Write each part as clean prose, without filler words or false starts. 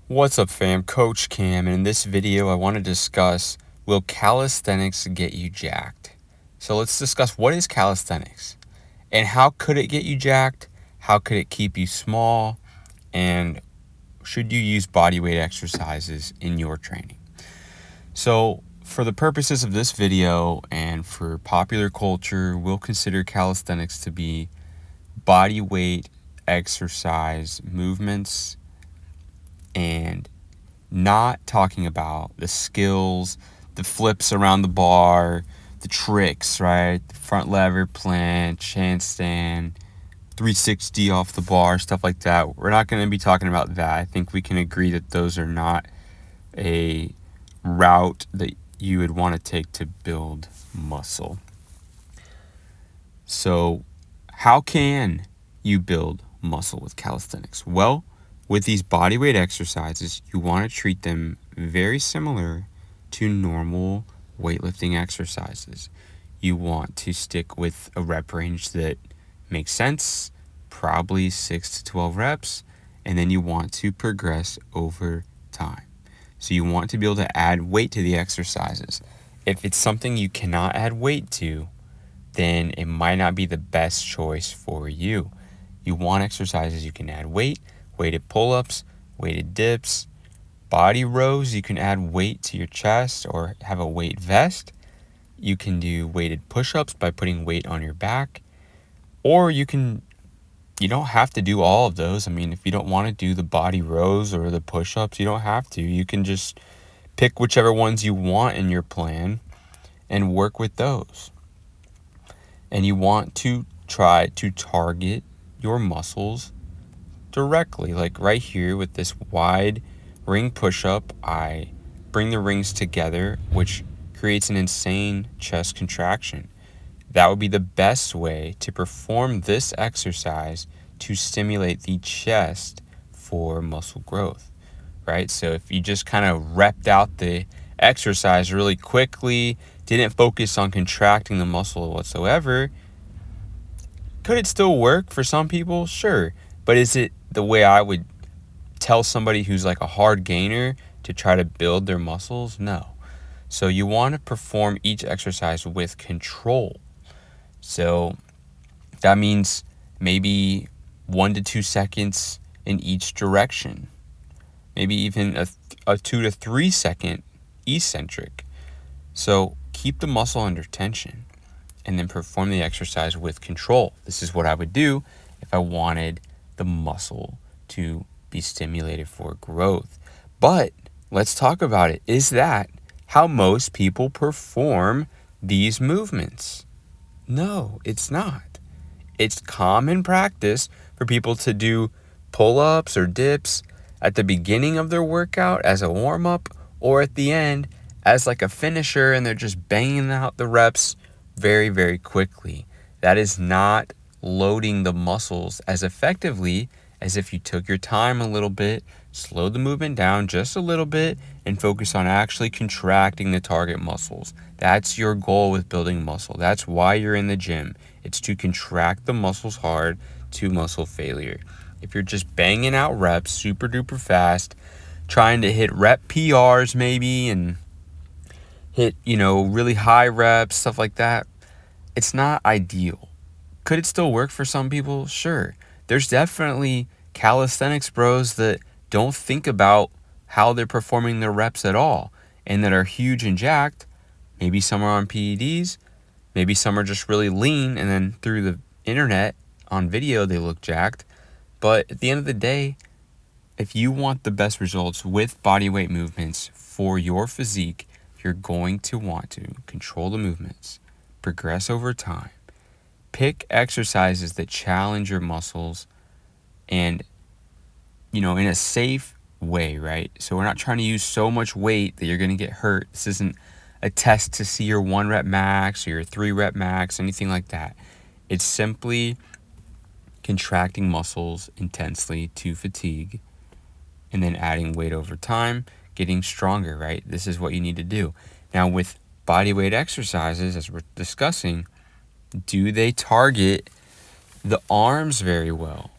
What's up, fam? Coach Cam, and in this video I want to discuss, will calisthenics get you jacked? So let's discuss, what is calisthenics and how could it get you jacked? How could it keep you small? And should you use bodyweight exercises in your training? So for the purposes of this video and for popular culture, we'll consider calisthenics to be bodyweight exercise movements, and not talking about the skills, the flips around the bar, the tricks, right? The front lever planche, handstand, 360 off the bar, stuff like that. We're not going to be talking about that. I think we can agree that those are not a route that you would want to take to build muscle. So, how can you build muscle with calisthenics? Well, with these bodyweight exercises, you want to treat them very similar to normal weightlifting exercises. You want to stick with a rep range that makes sense, probably 6 to 12 reps, and then you want to progress over time. So you want to be able to add weight to the exercises. If it's something you cannot add weight to, then it might not be the best choice for you. You want exercises you can add weight, weighted pull-ups, weighted dips, body rows. You can add weight to your chest or have a weight vest. You can do weighted push-ups by putting weight on your back. Or you don't have to do all of those. I mean, if you don't want to do the body rows or the push-ups, you don't have to. You can just pick whichever ones you want in your plan and work with those. And you want to try to target your muscles directly, like right here with this wide ring push-up. I bring the rings together, which creates an insane chest contraction. That would be the best way to perform this exercise to stimulate the chest for muscle growth, right? So if you just kind of repped out the exercise really quickly, didn't focus on contracting the muscle whatsoever, could it still work for some people? Sure. But is it the way I would tell somebody who's like a hard gainer to try to build their muscles? No. So you want to perform each exercise with control. So that means maybe 1 to 2 seconds in each direction. Maybe even a 2 to 3 second eccentric. So keep the muscle under tension and then perform the exercise with control. This is what I would do if I wanted the muscle to be stimulated for growth. But let's talk about it. Is that how most people perform these movements? No, it's not. It's common practice for people to do pull-ups or dips at the beginning of their workout as a warm-up, or at the end as like a finisher, and they're just banging out the reps very, very quickly. That is not loading the muscles as effectively as if you took your time a little bit, slowed the movement down just a little bit, and focus on actually contracting the target muscles. That's your goal with building muscle. That's why you're in the gym. It's to contract the muscles hard to muscle failure. If you're just banging out reps super duper fast, trying to hit rep PRs maybe and hit, really high reps, stuff like that, it's not ideal. Could it still work for some people? Sure. There's definitely calisthenics bros that don't think about how they're performing their reps at all and that are huge and jacked. Maybe some are on PEDs. Maybe some are just really lean, and then through the internet on video they look jacked. But at the end of the day, if you want the best results with bodyweight movements for your physique, you're going to want to control the movements, progress over time, pick exercises that challenge your muscles and, in a safe way, right? So we're not trying to use so much weight that you're going to get hurt. This isn't a test to see your 1 rep max or your 3 rep max, anything like that. It's simply contracting muscles intensely to fatigue and then adding weight over time, getting stronger, right? This is what you need to do. Now with bodyweight exercises, as we're discussing, do they target the arms very well?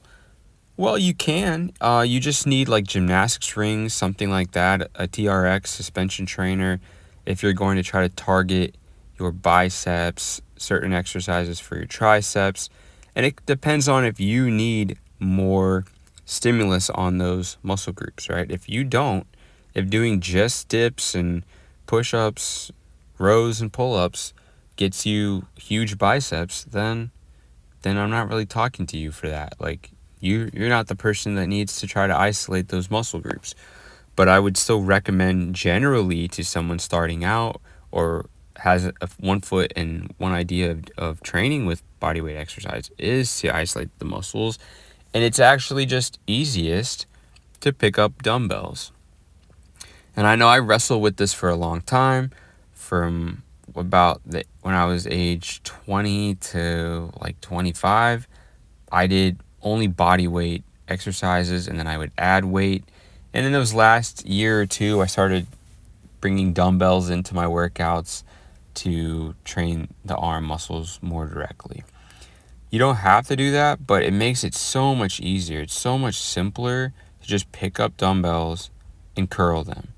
Well, you can. You just need like gymnastics rings, something like that, a TRX suspension trainer, if you're going to try to target your biceps, certain exercises for your triceps. And it depends on if you need more stimulus on those muscle groups, right? If you don't, if doing just dips and push-ups, rows and pull-ups gets you huge biceps, then I'm not really talking to you for that. Like, you're not the person that needs to try to isolate those muscle groups. But I would still recommend generally to someone starting out or has one foot and one idea of training with bodyweight exercise is to isolate the muscles. And it's actually just easiest to pick up dumbbells. And I know I wrestled with this for a long time, from when I was age 20 to like 25. I did only body weight exercises, and then I would add weight. And in those last year or two, I started bringing dumbbells into my workouts to train the arm muscles more directly. You don't have to do that, but it makes it so much easier. It's so much simpler to just pick up dumbbells and curl them,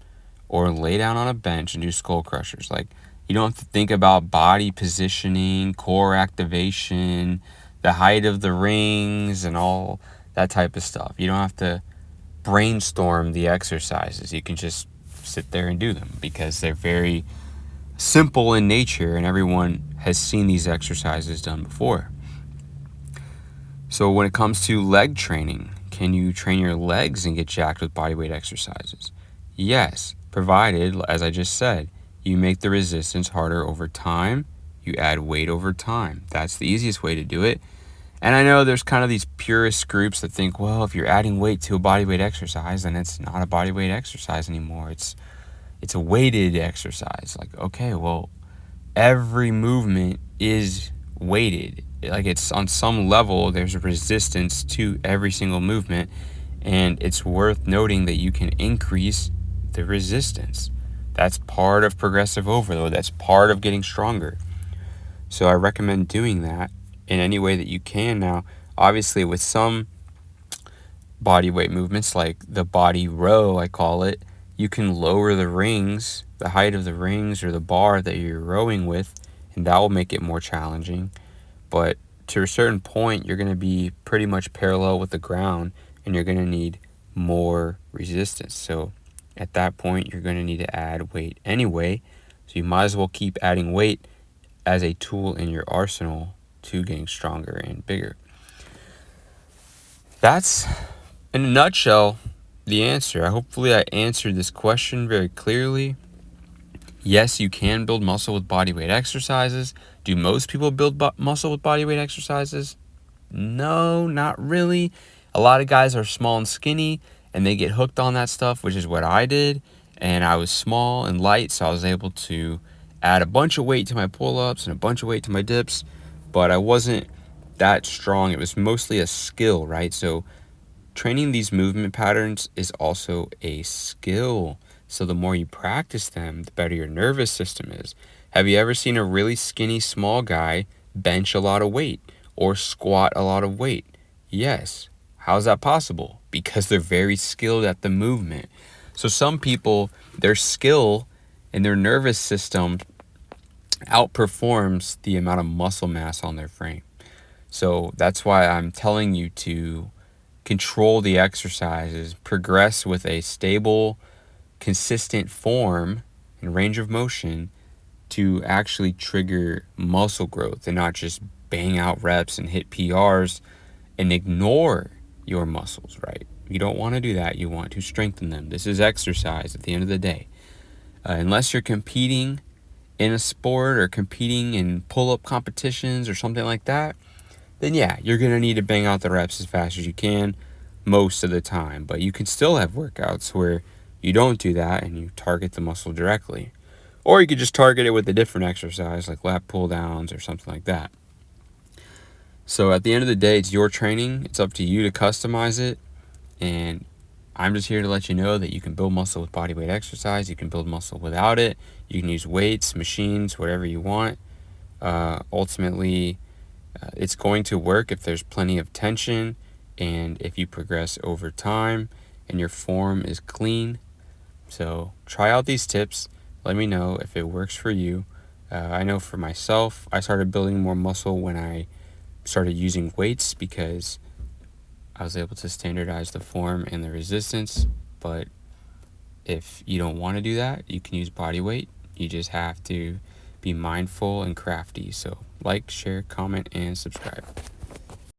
or lay down on a bench and do skull crushers. Like, you don't have to think about body positioning, core activation, the height of the rings, and all that type of stuff. You don't have to brainstorm the exercises. You can just sit there and do them because they're very simple in nature and everyone has seen these exercises done before. So when it comes to leg training, can you train your legs and get jacked with bodyweight exercises? Yes, provided, as I just said, you make the resistance harder over time, you add weight over time. That's the easiest way to do it. And I know there's kind of these purist groups that think, well, if you're adding weight to a bodyweight exercise, then it's not a bodyweight exercise anymore. It's a weighted exercise. Like, okay, well, every movement is weighted. Like, it's on some level, there's a resistance to every single movement. And it's worth noting that you can increase the resistance. That's part of progressive overload. That's part of getting stronger. So I recommend doing that in any way that you can. Now, obviously, with some body weight movements, like the body row, I call it, you can lower the rings, the height of the rings or the bar that you're rowing with, and that will make it more challenging. But to a certain point, you're going to be pretty much parallel with the ground, and you're going to need more resistance. So at that point, you're going to need to add weight anyway. So you might as well keep adding weight as a tool in your arsenal to getting stronger and bigger. That's, in a nutshell, the answer. Hopefully I answered this question very clearly. Yes, you can build muscle with bodyweight exercises. Do most people build muscle with bodyweight exercises? No, not really. A lot of guys are small and skinny, and they get hooked on that stuff, which is what I did. And I was small and light, so I was able to add a bunch of weight to my pull-ups and a bunch of weight to my dips, but I wasn't that strong. It was mostly a skill, right? So training these movement patterns is also a skill. So the more you practice them, the better your nervous system is. Have you ever seen a really skinny small guy bench a lot of weight or squat a lot of weight? Yes. How's that possible? Because they're very skilled at the movement. So some people, their skill and their nervous system outperforms the amount of muscle mass on their frame. So that's why I'm telling you to control the exercises, progress with a stable, consistent form and range of motion to actually trigger muscle growth and not just bang out reps and hit PRs and ignore your muscles, right? You don't want to do that. You want to strengthen them. This is exercise at the end of the day. Unless you're competing in a sport or competing in pull-up competitions or something like that, then yeah, you're going to need to bang out the reps as fast as you can most of the time. But you can still have workouts where you don't do that and you target the muscle directly. Or you could just target it with a different exercise like lat pull downs or something like that. So at the end of the day, it's your training. It's up to you to customize it. And I'm just here to let you know that you can build muscle with bodyweight exercise. You can build muscle without it. You can use weights, machines, whatever you want. Ultimately, it's going to work if there's plenty of tension and if you progress over time and your form is clean. So try out these tips. Let me know if it works for you. I know for myself, I started building more muscle when I started using weights because I was able to standardize the form and the resistance. But if you don't want to do that, you can use body weight. You just have to be mindful and crafty. So like, share, comment, and subscribe.